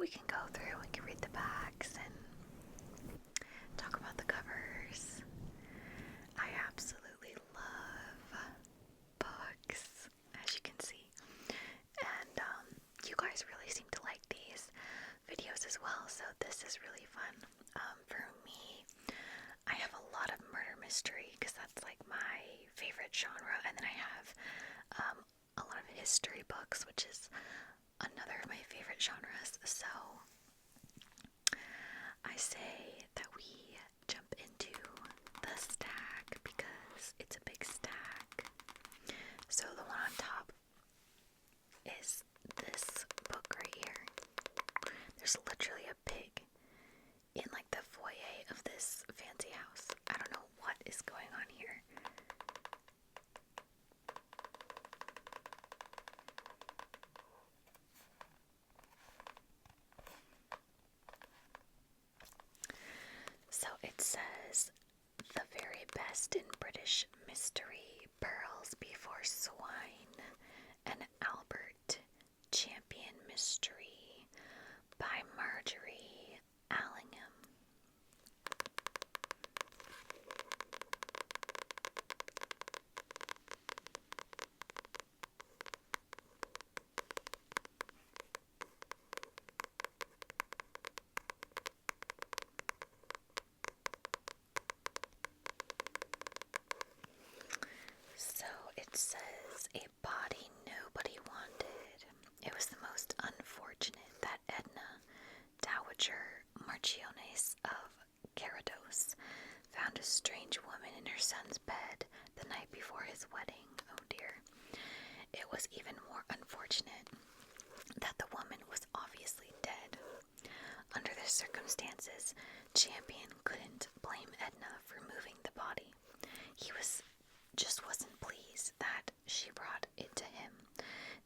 we can go through and we can read the backs and talk about the covers. I absolutely love books, as you can see. And you guys really seem to like these videos as well, so this is really fun. For me, I have a lot of murder mystery because that's like my favorite genre, and then I have a lot of history books, which is another of my favorite genres. So I say that we jump into the stack because it's a big stack. So the one on top is this book right here. There's literally a pig in like the foyer of this fancy house. I don't know what is going on here. So it says, the very best in British mystery, Pearls Before Swine, an Albert Champion mystery by Marjorie Allingham. So it says, a body nobody wanted. It was the most unfortunate that Edna, Dowager Marchioness of Carados, found a strange woman in her son's bed the night before his wedding. Oh dear. It was even more unfortunate that the woman was obviously dead. Under the circumstances, Champion couldn't blame Edna for moving the body. He just wasn't pleased that she brought it to him.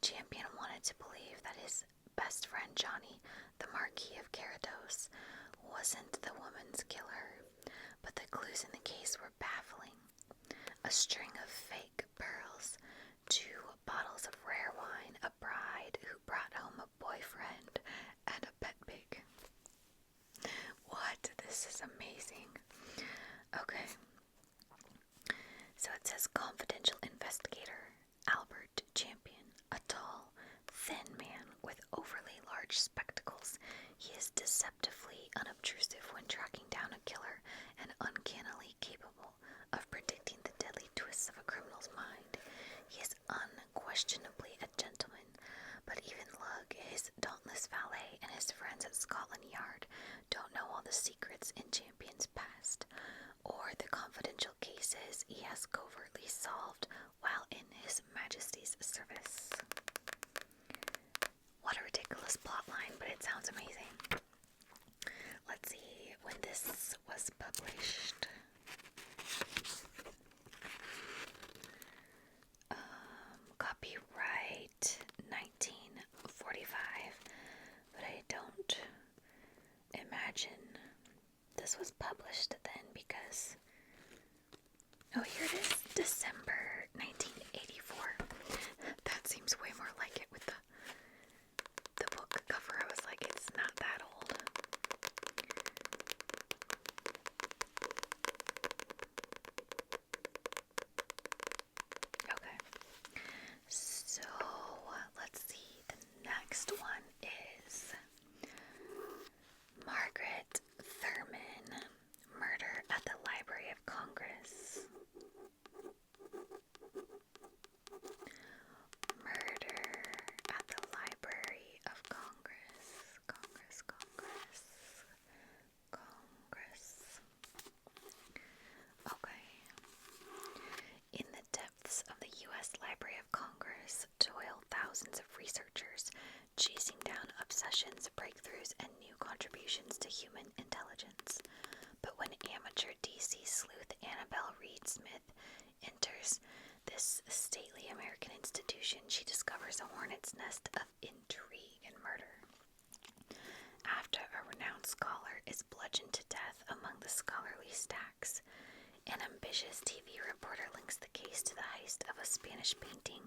Champion wanted to believe that his best friend Johnny, the Marquis of Carados, wasn't the woman's killer, but the clues in the case were baffling. A string of fake pearls, 2 bottles of rare wine, a bride who brought home a boyfriend, and a pet pig. What? This is amazing. Okay. So it says, confidential investigator Albert Champion, a tall, thin man with overly large spectacles. He is deceptively unobtrusive when tracking down a killer and uncannily capable of predicting the deadly twists of a criminal's mind. He is unquestionably a gentleman, but even Lug, his dauntless valet, and his friends at Scotland Yard don't know all the secrets in Champion's past, or the confidential cases he has covertly solved while in His Majesty's service. What a ridiculous plotline, but it sounds amazing. Let's see when this was published. Copyright 1945, but I don't imagine this was published then because, oh, here it is, December 1984. That seems way more like it with the book cover. I was like, it's not that old. Okay, so let's see, the next one is Margaret Thurman, Murder at the Library of Congress. Murder at the Library of Congress. Congress. Okay. In the depths of the U.S. Library of Congress toil thousands of researchers, chasing down obsessions, breakthroughs, and new contributions to human intelligence. But when amateur DC sleuth Annabelle Reed Smith enters this stately American institution, she discovers a hornet's nest of intrigue and murder. After a renowned scholar is bludgeoned to death among the scholarly stacks, an ambitious TV reporter links the case to the heist of a Spanish painting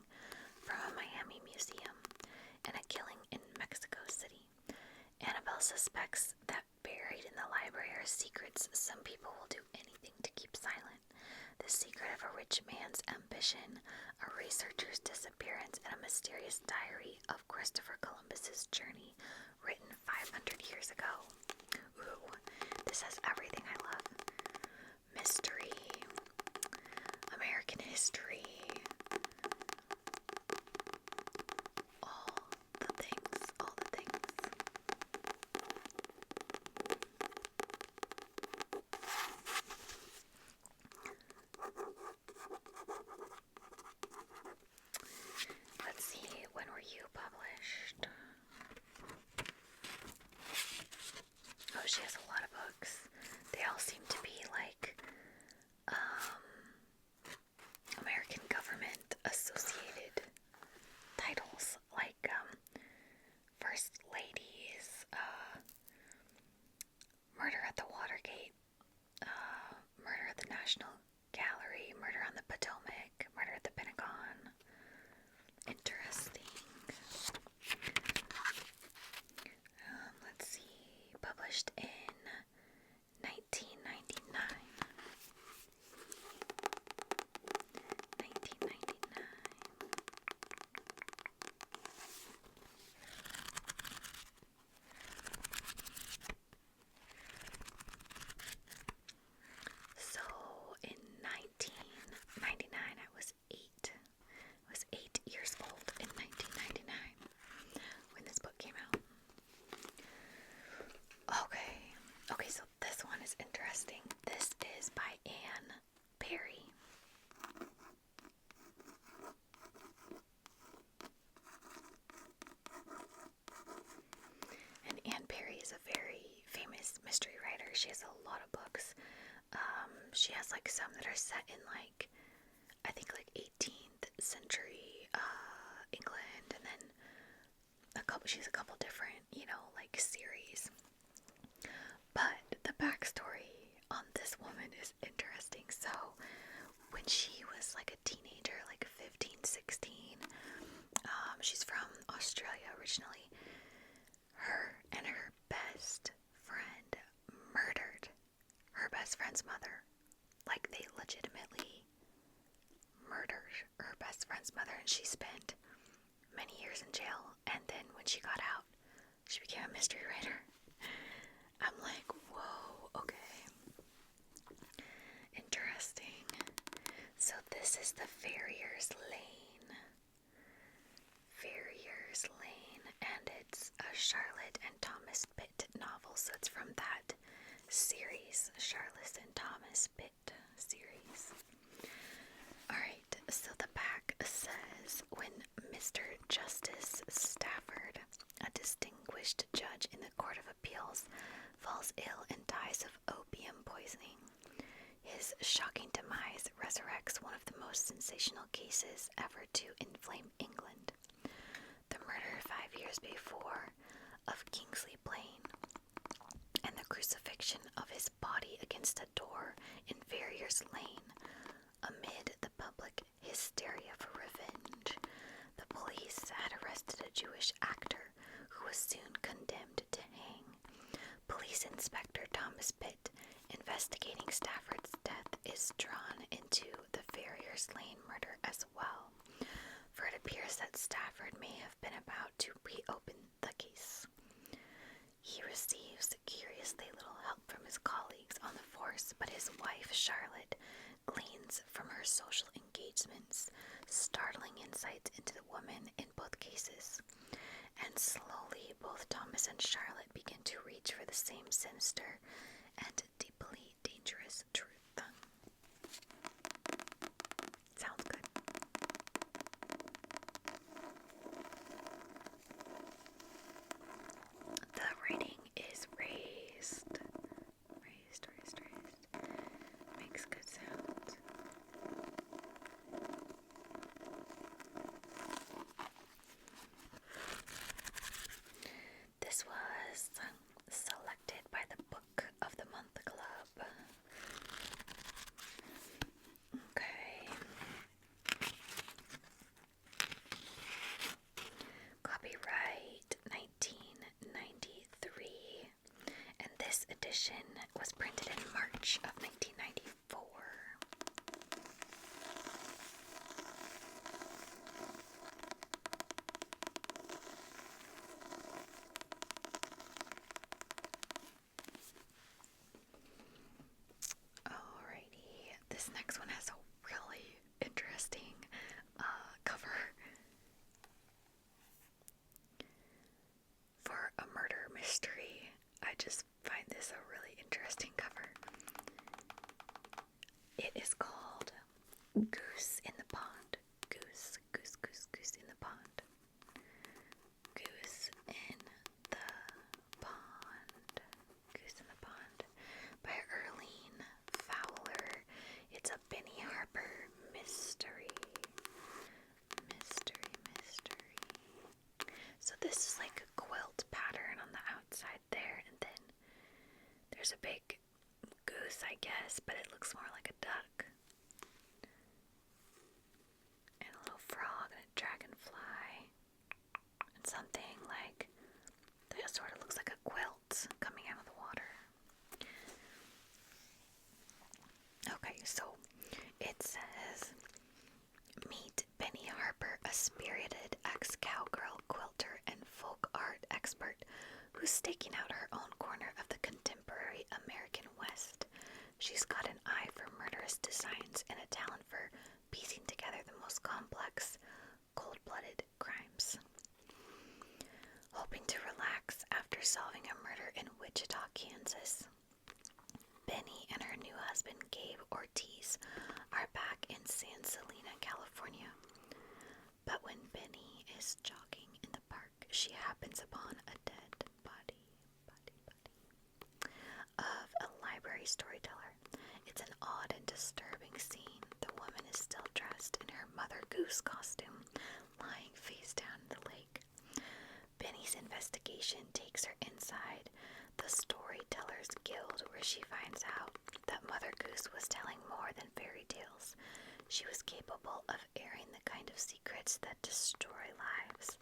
from a Miami museum and a killing in Mexico City. Annabelle suspects that buried in the library are secrets some people will do anything to keep silent. The secret of a rich man's ambition, a researcher's disappearance, and a mysterious diary of Christopher Columbus's journey, written 500 years ago. Ooh, this has everything I love. Mystery, American history, all the things, all the things. Let's see, when were you published? Oh, she has a lot of books. They all seem to be like American government associated titles, like First Ladies, Murder at the Watergate, Murder at the National Gallery, Murder on the Potomac, Murder at the Pentagon. Interesting. Let's see, published in 1999. 1999. So in 1999, I was 8. I was 8 years old in 1999 when this book came out. Okay, so this one is interesting. This is by Anne Perry. And Anne Perry is a very famous mystery writer. She has a lot of books. She has like some that are set in like, I think like 18th century England, and then she has a couple different, like series. But the backstory on this woman is interesting. So when she was like a teenager, like 15, 16, she's from Australia originally, her and her best friend murdered her best friend's mother. Like, they legitimately murdered her best friend's mother, and she spent many years in jail. And then when she got out, she became a mystery writer. I'm like, whoa, okay. Interesting. So this is the Farrier's Lane. Farrier's Lane, and it's a Charlotte and Thomas Pitt novel. So it's from that series, Charlotte and Thomas Pitt series. Alright, so the back says, when Mr. Justice Stafford, a distinguished judge in the Court of Appeals, falls ill and dies of opium poisoning, his shocking demise resurrects one of the most sensational cases ever to inflame England. The murder 5 years before of Kingsley Blaine, and the crucifixion of his body against a door in Farrier's Lane. Amid the public hysteria for revenge, the police had arrested a Jewish actor who was soon condemned to hang. Police Inspector Thomas Pitt, investigating Stafford's death, is drawn into the Farrier's Lane murder as well, for it appears that Stafford may have been about to reopen the case. He receives curiously little help from his colleagues on the force, but his wife, Charlotte, gleans from her social engagements startling insights into the woman in both cases. And slowly, both Thomas and Charlotte begin to reach for the same sinister and deeply dangerous truth. Sounds good. The rating is raised. Raised. Makes good sounds. This was selected by the Book of the Month edition was printed in March of 1994. Alrighty, this next one has a really interesting cover. For a murder mystery, I just find this a really interesting cover. It is called Goose in the Pond. Goose, goose, goose, goose in the pond. Goose in the Pond. Goose in the Pond by Erlene Fowler. It's a Benny Harper mystery. Mystery. So this is like a quilt pattern on the outside there, and then there's a big goose, I guess, but it looks more like a duck. And a little frog and a dragonfly. And something like that sort of looks like a quilt coming out of the water. Okay, so it says, meet Benny Harper, a spirited ex-cowgirl quilter and folk art expert who's staking out her own corner of the contemporary American West. She's got an eye for murderous designs and a talent for piecing together the most complex, cold-blooded crimes. Hoping to relax after solving a murder in Wichita, Kansas, Benny and her new husband, Gabe Ortiz, are back in San Selena, California. But when Benny is jogging in the park, she happens upon a dead body of a library storyteller. It's an odd and disturbing scene. The woman is still dressed in her Mother Goose costume, lying face down in the lake. Benny's investigation takes her inside the Storytellers Guild, where she finds out that Mother Goose was telling more than fairy tales. She was capable of airing the kind of secrets that destroy lives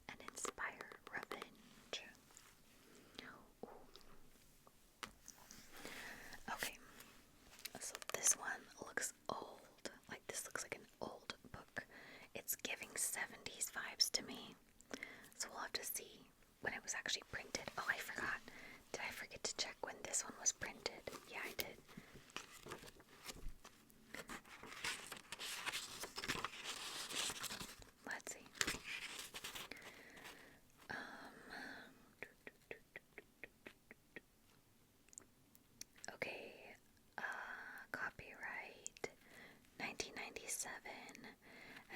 and inspire revenge. Ooh. Okay, so this one looks old. Like, this looks like an old book. It's giving 70s vibes to me. So we'll have to see when it was actually printed. Oh, I forgot. Did I forget to check when this one was printed? Yeah, I did. Let's see. Okay. Copyright 1997.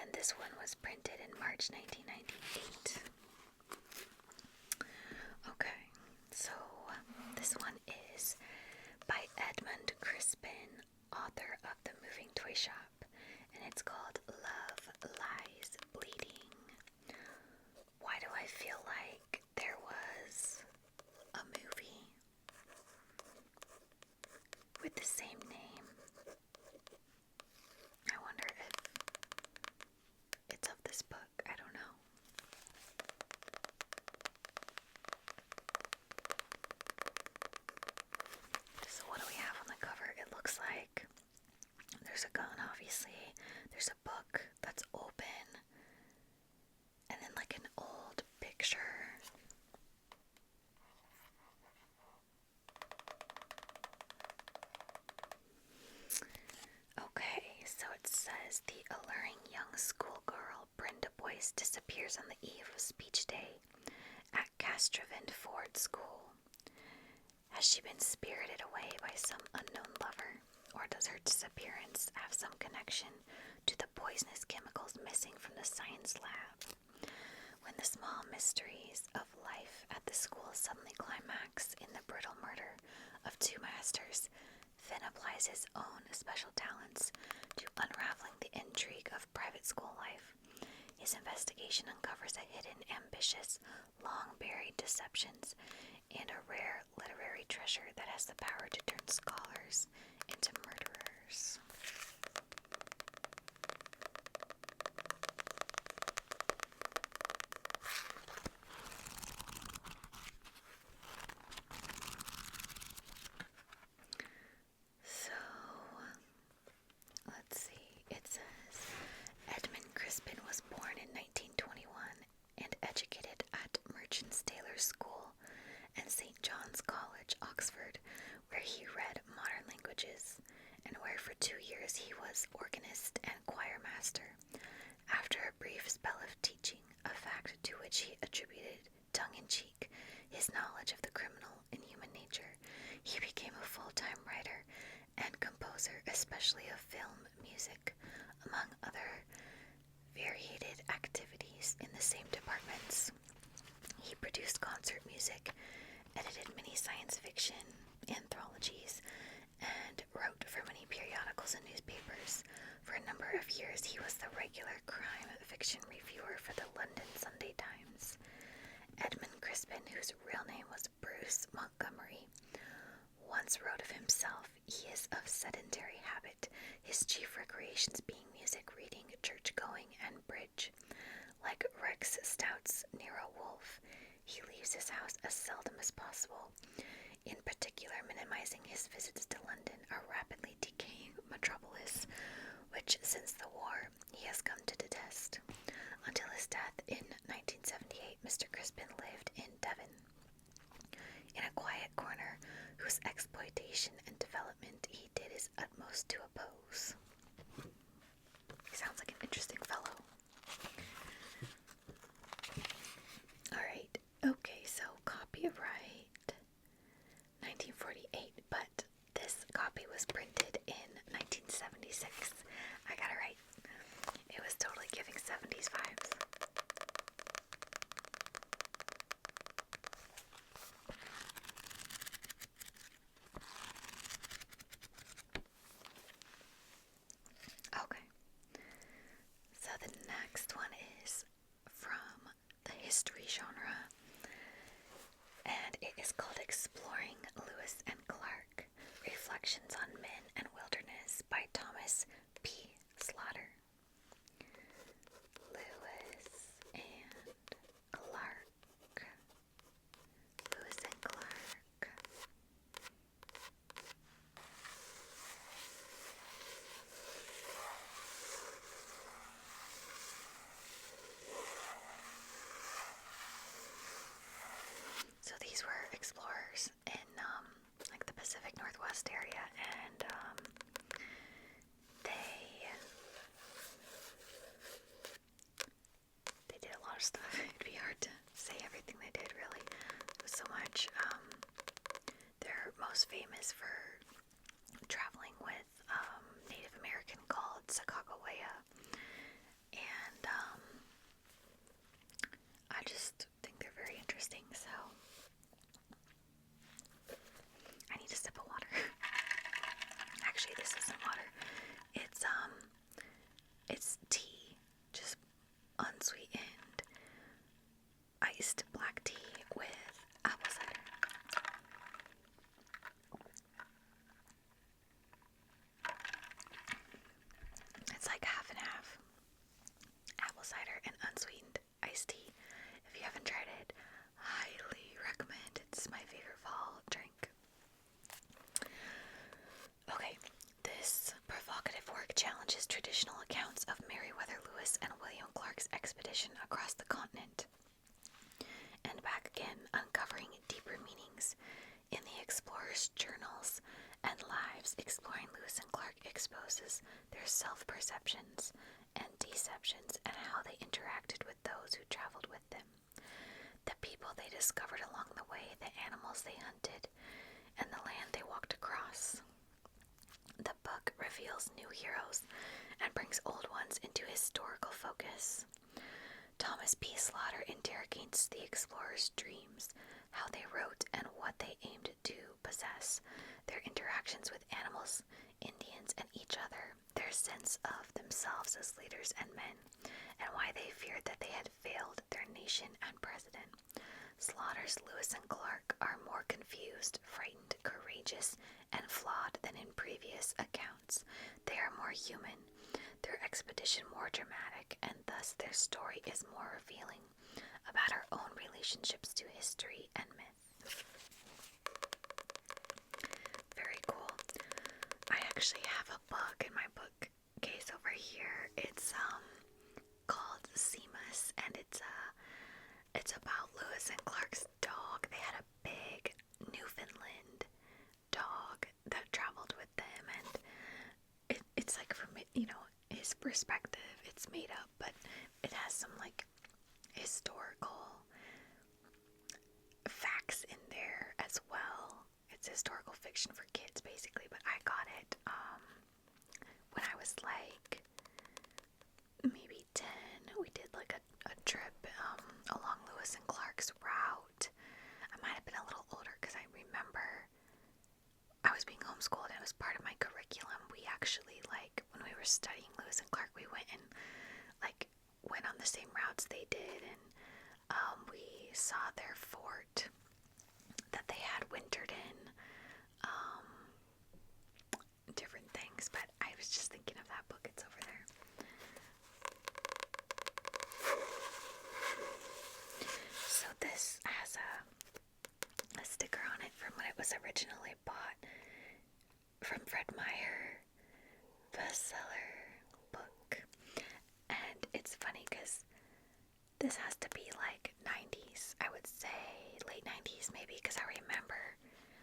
And this one was printed in March 1998. Okay, so this one is by Edmund Crispin, author of The Moving Toy Shop, and it's called Love Lies Bleeding. Why do I feel like there was a movie with the same name? I wonder if it's of this book. I don't know. So what do we have on the cover? It looks like there's a gun, obviously. There's a book that's open. And then like an old picture. Okay, so it says the alluring young schoolgirl Brenda Boyce disappears on the eve of speech day at Castrovin Ford School. Has she been spirited away by some unknown lover, or does her disappearance have some connection to the poisonous chemicals missing from the science lab? When the small mysteries of life at the school suddenly climax in the brutal murder of two masters, Finn applies his own special talents to unraveling the intrigue of private school life. His investigation uncovers a hidden, ambitious, long-buried deceptions and a rare literary treasure that has the power to turn scholars into murderers. College, Oxford, where he read modern languages, and where for 2 years he was organist and choir master. After a brief spell of teaching, a fact to which he attributed, tongue-in-cheek, his knowledge of the criminal in human nature, he became a full-time writer and composer, especially of film music, among other varied activities in the same departments. He produced concert music, edited many science fiction anthologies, and wrote for many periodicals and newspapers. For a number of years, he was the regular crime fiction reviewer for the London Sunday Times. Edmund Crispin, whose real name was Bruce Montgomery, once wrote of himself, "He is of sedentary habit, his chief recreations being music, reading, church-going, and bridge. Like Rex Stout's Nero Wolfe, he leaves his house as seldom as possible, in particular minimizing his visits to London, a rapidly decaying metropolis, which since the war he has come to detest." Until his death in 1978, Mr. Crispin lived in Devon, in a quiet corner whose exploitation and development he did his utmost to oppose. He sounds like an interesting fellow. Alright, okay, so copyright 1948, but this copy was printed in 1976. I got it right. It was totally giving 70s vibes. Okay, so the next one is from the history genre, and it is called Exploring Lewis and Clark, Reflections on Men and Wilderness by Thomas P. Slaughter. Lewis and Clark. Lewis and Clark. So these were explorers in like the Pacific Northwest area, and they did a lot of stuff. It'd be hard to say everything they did, really. It was so much. They're most famous for traveling with Native American called Sacagawea, and I just think they're very interesting. So I need a sip of water. Actually, this isn't water. It's tea, just unsweetened, iced black tea with apple cider. It's like half and half. Apple cider and unsweetened iced tea. If you haven't tried it, highly recommend. It's my favorite fall drink. Okay, this provocative work challenges traditional accounts of Meriwether Lewis and William Clark's expedition across the continent and back again, uncovering deeper meanings in the explorers' journals and lives. Exploring Lewis and Clark exposes their self-perceptions and deceptions and how they interacted with those who traveled with them, the people they discovered along the way, the animals they hunted, and the land they walked across. The book reveals new heroes and brings old ones into historical focus. Thomas P. Slaughter interrogates the explorers' dreams, how they wrote and what they aimed to possess, their interactions with animals, Indians, and each other, their sense of themselves as leaders and men, and why they feared that they had failed their nation and president. Slaughter's Lewis and Clark are more confused, frightened, courageous, and flawed than in previous accounts. They are more human, their expedition more dramatic, and thus their story is more revealing about our own relationships to history and myth. Very cool. I actually have a book in my bookcase over here. It's called Seamus, and it's about Lewis and Clark's dog. They had a big Newfoundland perspective. It's made up, but it has some like historical facts in there as well. It's historical fiction for kids basically, but I got it when I was like maybe 10. We did like a trip along Lewis and Clark's route. I might have been a little older because I remember I was being homeschooled and it was part of my curriculum. We actually, like, when we were studying Lewis and Clark, we went and like went on the same routes they did, and we saw their fort that they had wintered in, different things. But I was just thinking of that book. It's over there. So this has a sticker on it from when it was originally bought, from Fred Meyer, bestseller book. And it's funny because this has to be like 90s, I would say, late 90s maybe, because I remember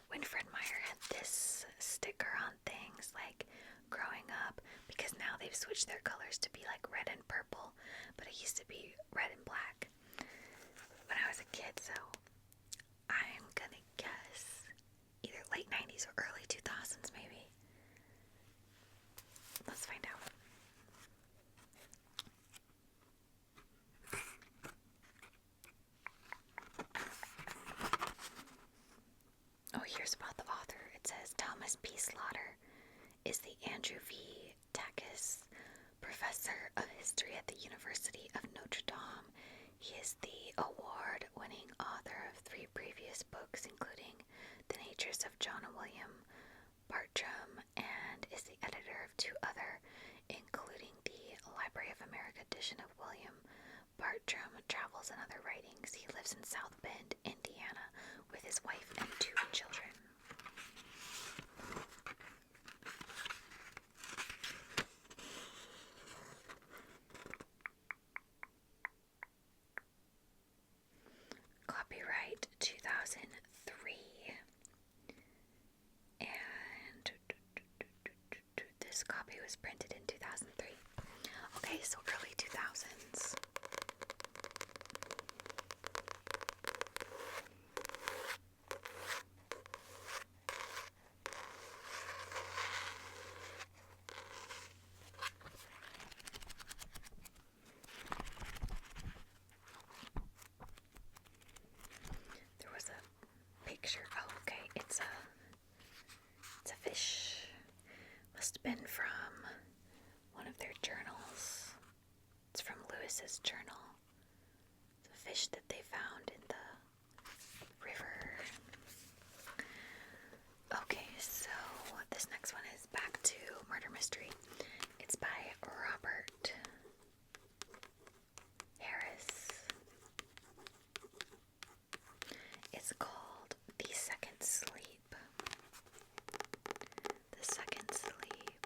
when Fred Meyer had this sticker on things like growing up, because now they've switched their colors to be like red and purple, but it used to be red and black when I was a kid. So I'm gonna guess either late 90s or early 2000s maybe. Let's find out. Oh, here's about the author. It says Thomas P. Slaughter is the Andrew V. Takis Professor of History at the University of Notre Dame. He is the award-winning author of 3 previous books, including The Natures of John and William Bartram, and is the editor of 2 other, including the Library of America edition of William Bartram Travels and Other Writings. He lives in South Bend, Indiana, with his wife and 2 children. Copyright 2003. And this copy was printed in 2003. Okay, so early 2000s. There was a picture. Oh, okay. It's a fish. Must have been from one of their journals. It's from Lewis's journal. It's a fish that they found in the river. Okay, so this next one is back to murder mystery. It's by Robert Harris. It's called The Second Sleep. The Second Sleep.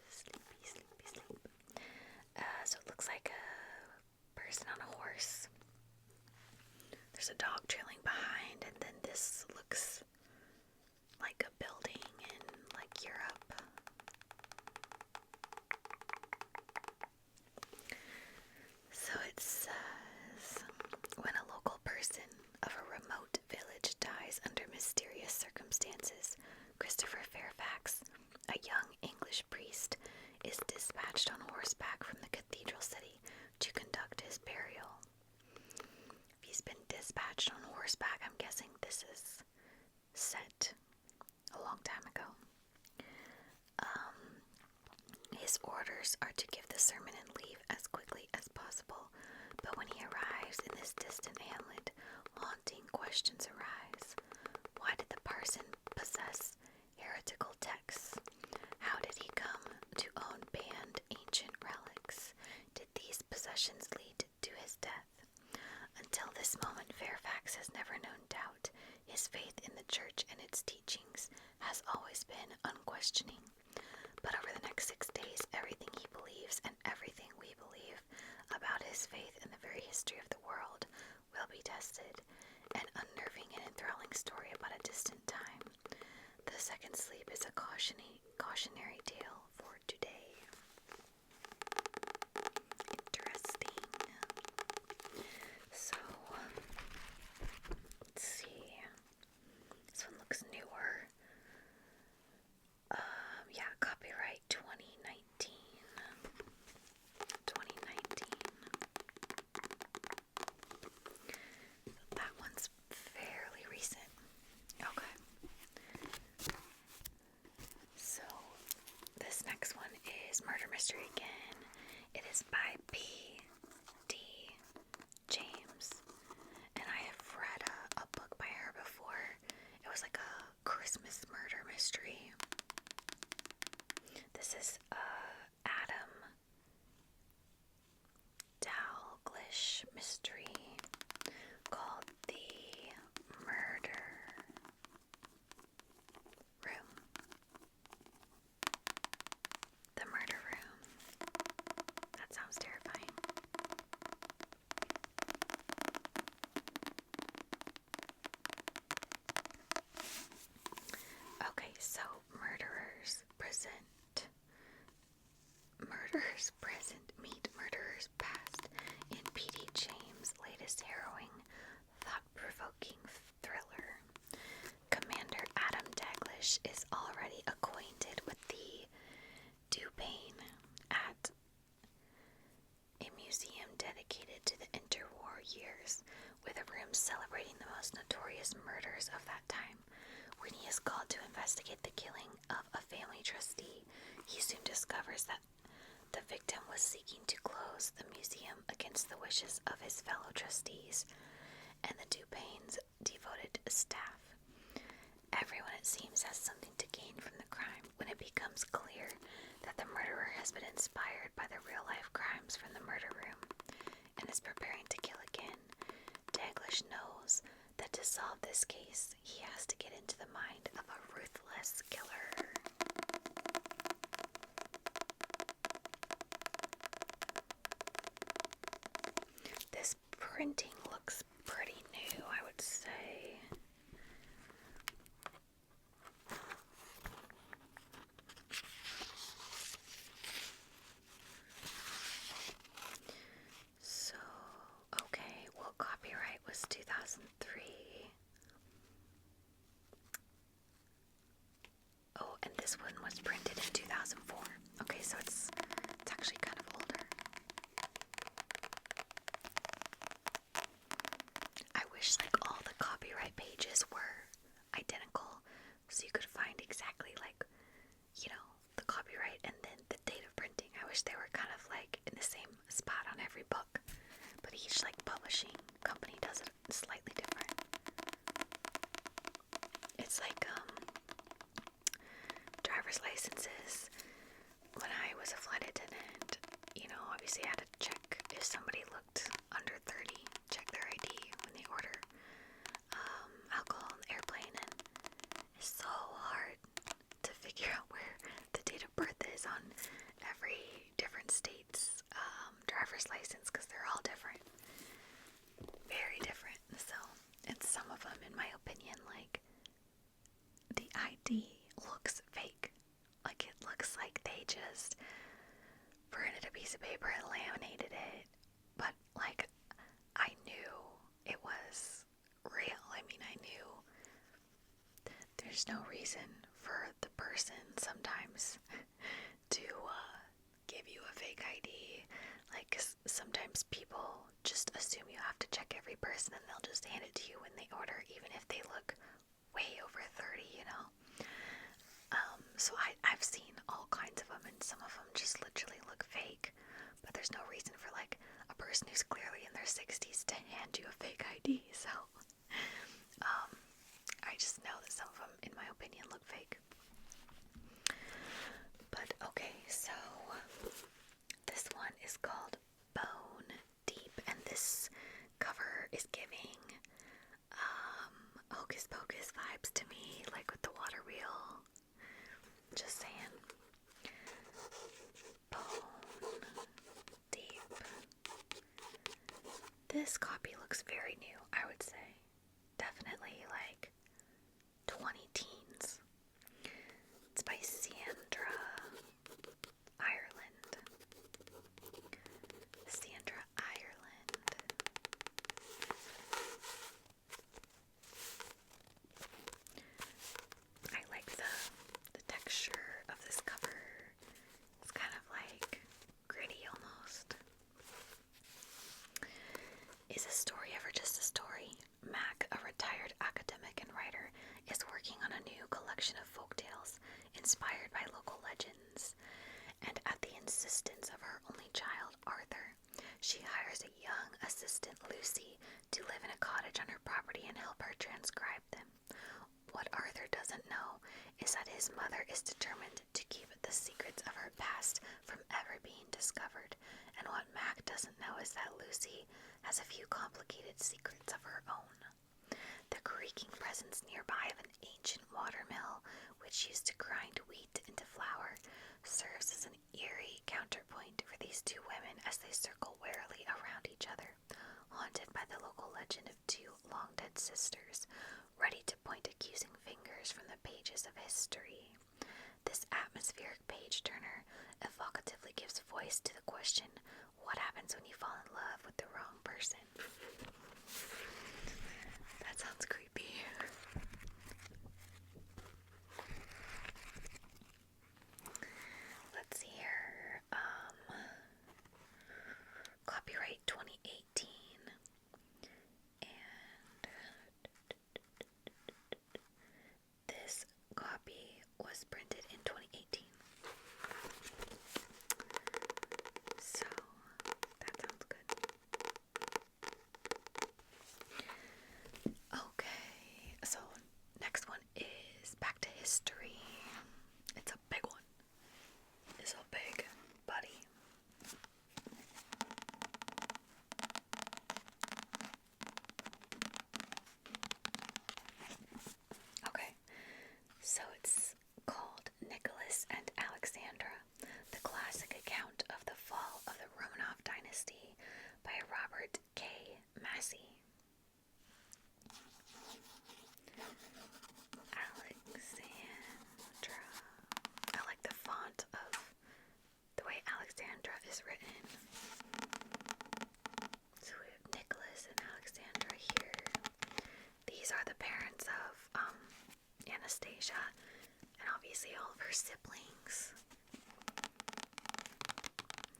Sleepy. So it looks like a person on a horse. There's a dog trailing behind, and then this looks like a building in like Europe. So it says, when a local person of a remote village dies under mysterious circumstances, Christopher Fairfax, a young English priest, is dispatched on horseback from the cathedral city to conduct his burial. If he's been dispatched on horseback, I'm guessing this is set a long time ago. His orders are to give the sermon and leave as quickly as possible, but when he arrives in this distant hamlet, haunting questions arise. Why did the parson possess heretical texts? How did he come to own banned ancient relics? Did these possessions lead to his death? Until this moment, Fairfax has never known doubt. His faith in the church and its teachings has always been unquestioning. But over the next 6 days, everything he believes and everything we believe about his faith and the very history of the world will be tested. An unnerving and enthralling story about a distant time. The Second Sleep is a cautionary tale for today. most notorious murders of that time. When he is called to investigate the killing of a family trustee, he soon discovers that the victim was seeking to close the museum against the wishes of his fellow trustees and the Dupain's devoted staff. Everyone, it seems, has something to gain from the crime when it becomes clear that the murderer has been inspired by the real-life crimes from the murder room and is preparing to kill again. Daglish knows that to solve this case, he has to get into the mind of a ruthless killer. This printing looks pretty new, I would say. So, okay, well, copyright was 2003. Oh, and this one was printed in 2004. Okay, so it's actually kind of older. I wish like all the copyright pages were identical, so you could find exactly like, you know, the copyright and then the date of printing. I wish they were kind of like in the same spot on every book, but each like publishing company does it slightly different. It's like driver's licenses. When I was a flight attendant, you know, obviously I had to check if somebody looked under 30, check their ID when they order alcohol on the airplane, and it's so hard to figure out where the date of birth is on every different state's driver's license, because they're all different, very different. So, and some of them, in my opinion, like, the ID looks fake. Like, it looks like they just printed a piece of paper and laminated it, but like, I knew it was real. I mean, I knew there's no reason for the person sometimes to give you a fake ID. Like, sometimes people just assume you have to check every person and they'll just hand it to you when they order, even if they look way over 30, you know. So I've seen all kinds of them, and some of them just literally look fake, but there's no reason for like a person who's clearly in their 60s to hand you a fake ID. So I just know that some of them, in my opinion, look fake. But okay, so this one is called Bone Deep, and this cover is giving Hocus Pocus vibes to me, like with the water wheel. Just saying. Bone Deep. This copy looks very new, I would say. Definitely like 20 teens. It's by Sandra, Ireland. Sandra, Ireland. I like the texture of this cover. It's kind of like gritty almost. Is a story ever just a story? Mac, a retired academic and writer, is working on a new collection of folktales inspired by local legends. And at the insistence of her only child, Arthur, she hires a young assistant, Lucy, to live in a cottage on her property and help her transcribe them. What Arthur doesn't know is that his mother is determined to keep the secrets of her past from ever being discovered, and what Mac doesn't know is that Lucy has a few complicated secrets of her own. The creaking presence nearby of an ancient watermill, which used to grind wheat into flour, serves as an eerie counterpoint for these two women as they circle warily around each other, haunted by the local legend of two long-dead sisters, ready to point accusing fingers from the pages of history. This atmospheric page-turner evocatively gives voice to the question, what happens when you fall in love with the wrong person? That sounds creepy. Let's see here. Copyright 2018. And was printed in 2018. So, that sounds good. Okay, so next one is back to history. It's a big one. It's a big buddy. Okay, so it's called Nicholas and Alexandra, the classic account of the fall of the Romanov dynasty by Robert K. Massey. Alexandra. I like the font of the way Alexandra is written. So we have Nicholas and Alexandra here. These are the parents of Anastasia and obviously all of her siblings.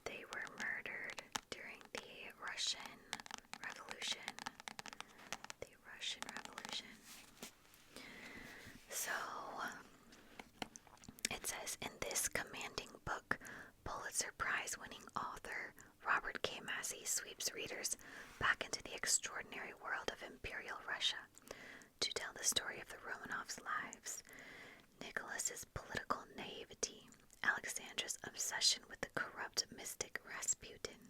They were murdered during the Russian Revolution. So, it says, in this commanding book, Pulitzer Prize-winning author Robert K. Massey sweeps readers back into the extraordinary world of Imperial Russia to tell the story of the Romanovs' lives, Nicholas's political naivety, Alexandra's obsession with the corrupt mystic Rasputin,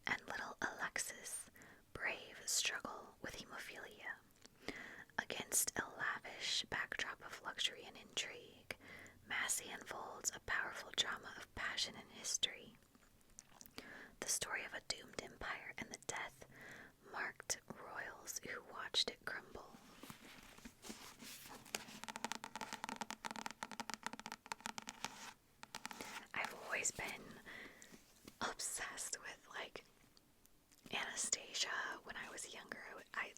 and little Alexis' brave struggle with hemophilia. Against a lavish backdrop of luxury and intrigue, Massey unfolds a powerful drama of passion and history. The story of a doomed empire and the death-marked royals who watched it crumble. I've always been obsessed with, Anastasia when I was younger. I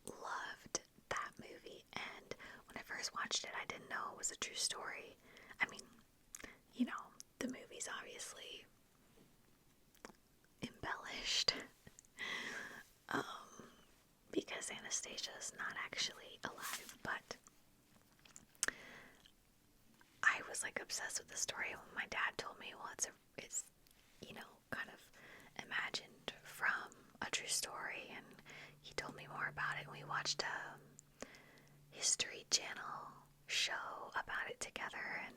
loved that movie, and when I first watched it, I didn't know it was a true story. I mean, the movie's obviously embellished, because Anastasia's not actually alive, but I was obsessed with the story. When my dad told me, well, it's kind of imagined from a true story, and he told me more about it, and we watched a History Channel show about it together, and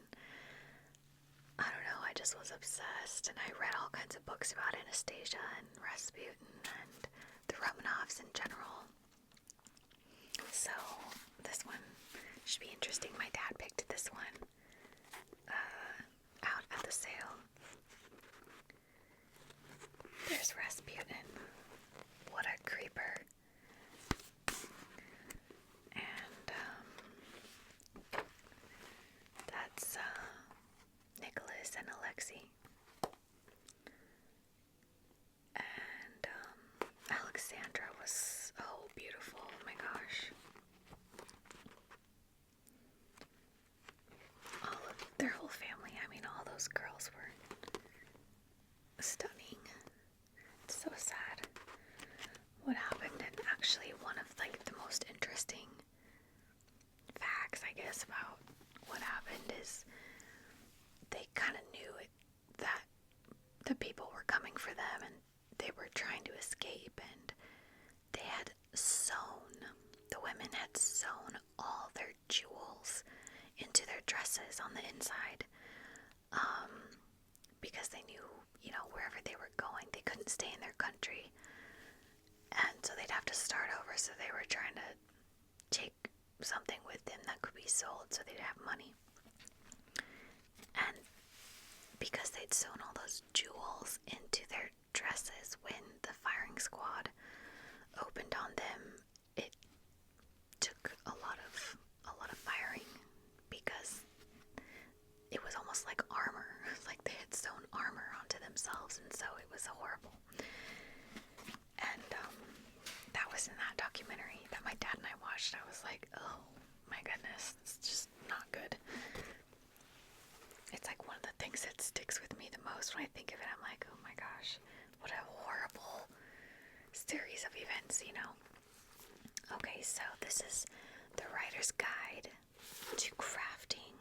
I don't know, I just was obsessed, and I read all kinds of books about Anastasia and Rasputin and the Romanovs in general. So this one should be interesting. My dad picked this one out at the sale. There's Rasputin. What a creeper. And that's Nicholas and Alexei. And Alexandra was so beautiful. Oh my gosh. Their whole family, all those girls were stunning. It's so sad what happened, and actually one of the most interesting facts, I guess, about what happened is they kind of knew that the people were coming for them, and they were trying to escape, and the women had sewn all their jewels into their dresses on the inside, because they knew, wherever they were going, they couldn't stay in their country, and so they'd have to start over, so they were trying to take something with them that could be sold so they'd have money. And because they'd sewn all those jewels into their dresses, when the firing squad opened on them, it took a lot of firing, because it was almost like armor. They had sewn armor onto themselves, and so it was horrible. And that was in that documentary that my dad and I watched. I was like, oh my goodness, it's just not good. It's one of the things that sticks with me the most when I think of it. I'm like, oh my gosh, what a horrible series of events, Okay, so this is the writer's guide to crafting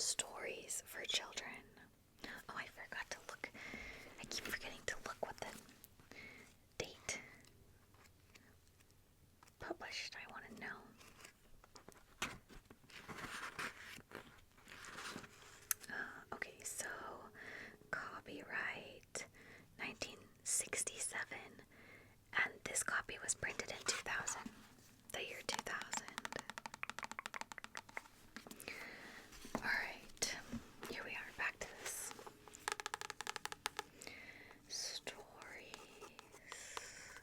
stories for children. Oh, I forgot to look. I keep forgetting to look what the date published. I want to know. Okay, so copyright 1967, and this copy was printed in 2000, the year 2000. Alright, here we are, back to this. Stories.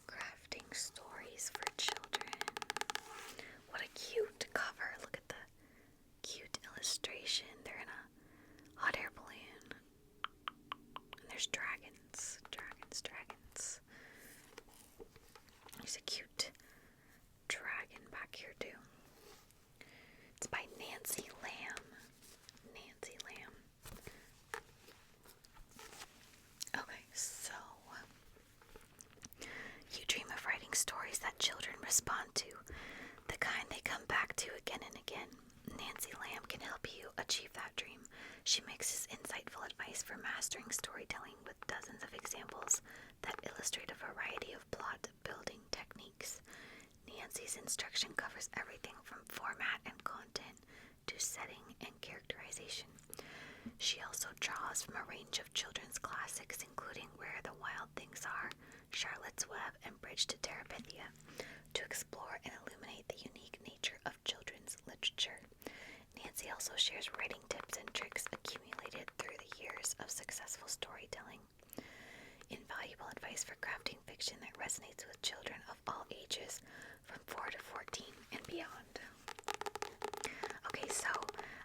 Crafting stories for children. What a cute cover. Look at the cute illustration. They're in a hot air balloon. And there's dragons. Dragons. There's a cute dragon back here too. It's by Nancy Lamb. Okay, so you dream of writing stories that children respond to, the kind they come back to again and again. Nancy Lamb can help you achieve that dream. She mixes insightful advice for mastering storytelling with dozens of examples that illustrate a variety of plot building techniques. Nancy's instruction covers everything from format and content to setting and characterization. She also draws from a range of children's classics, including Where the Wild Things Are, Charlotte's Web, and Bridge to Terabithia, to explore and illuminate the unique nature of children's literature. Nancy also shares writing tips and tricks accumulated through the years of successful storytelling. Invaluable advice for crafting fiction that resonates with children of all ages, from 4 to 14 and beyond. Okay, so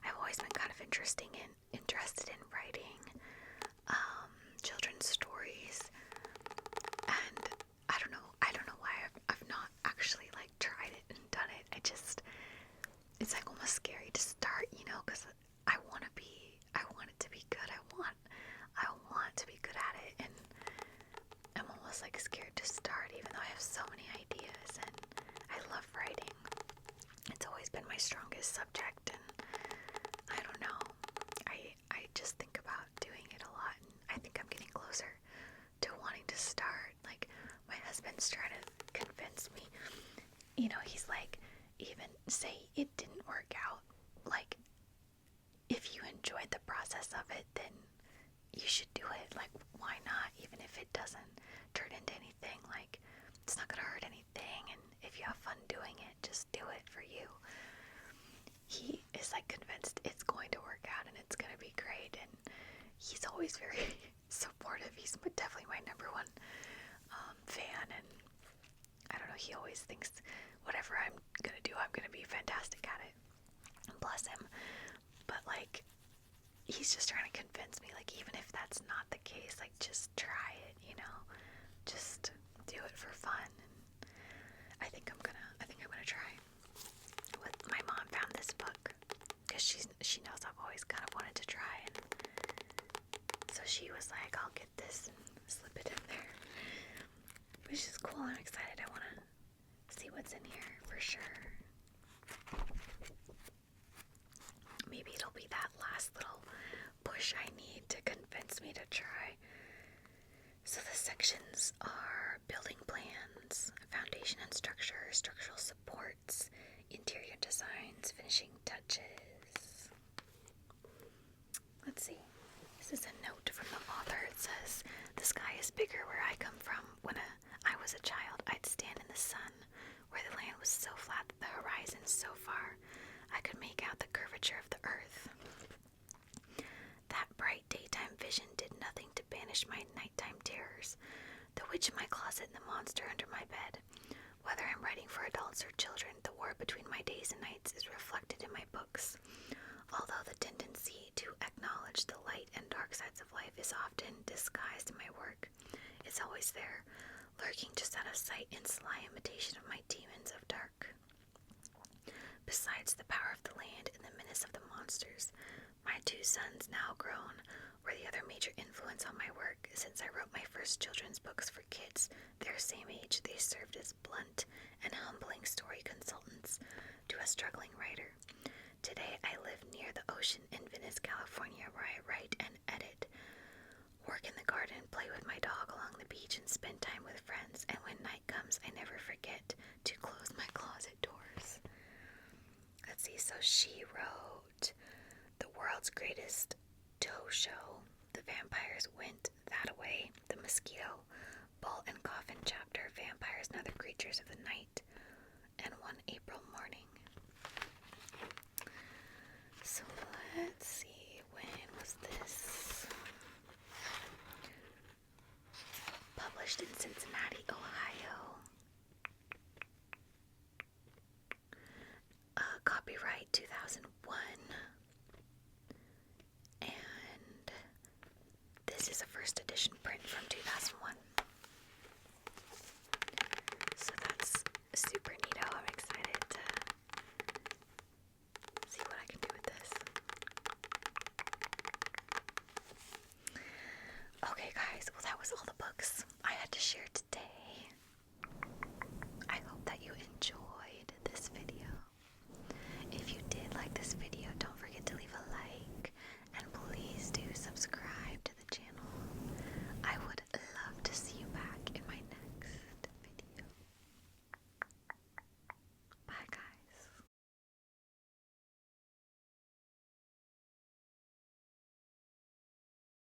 I've always been kind of interested in writing children's stories, and I don't know why I've not actually like tried it and done it. It's like almost scary to start, because I want it to be good. I want to be good at it, and I'm almost like scared to start, even though I have so many ideas and I love writing. It's always been my strongest subject, and I don't know. I just think about doing it a lot, and I think I'm getting closer to wanting to start. Like, my husband's trying to convince me. He's like, even say it didn't work out, like, if you enjoyed the process of it, then you should do it. Like, why not? Even if it doesn't turn into anything, like, it's not gonna hurt anything, and if you have fun doing it, just do it for you. He is like convinced it's going to work out and it's gonna be great, and he's always very supportive. He's definitely my number one fan, and I don't know, he always thinks whatever I'm gonna do, I'm gonna be fantastic at it. Bless him. But like, he's just trying to convince me, like, even if that's not the case, like, just try it, just do it for fun. And I think I'm gonna try. My mom found this book because she knows I've always kind of wanted to try, and so she was like, I'll get this and slip it in there, which is cool. I'm excited. I want to see what's in here for sure. Maybe it'll be that last little push I need to convince me to try. So the sections are building plans, foundation and structure, structural supports, interior designs, finishing touches. Let's see. This is a note from the author. It says, "The sky is bigger where I come from. When I was a child, I'd stand in the sun, where the land was so flat that the horizon so far, I could make out the curvature of the earth. That bright daytime vision did nothing to banish my nighttime terrors, the witch in my closet and the monster under my bed. Whether I'm writing for adults or children, the war between my days and nights is reflected in my books. Although the tendency to acknowledge the light and dark sides of life is often disguised in my work, it's always there, lurking just out of sight in sly imitation of my demons of dark. Besides the power of the land and the menace of the monsters, my two sons, now grown, were the other major influence on my work. Since I wrote my first children's books for kids their same age, they served as blunt and humbling story consultants to a struggling writer. Today I live near the Ocean in Venice, California, where I write and edit, work in the garden, play with my dog along the beach, and spend time with friends. And when night comes, I never forget to close my closet doors. Let's see, so she wrote The World's Greatest Toe Show, The Vampires Went That Away, The Mosquito, Bull and Coffin Chapter, Vampires and Other Creatures of the Night, and One April Morning. So let's see, when was this? Published in Cincinnati, Ohio. Copyright 2001. And this is a first edition print from 2001. So that's super neato. I'm excited to see what I can do with this. Okay guys, well that was all the books I had to share today.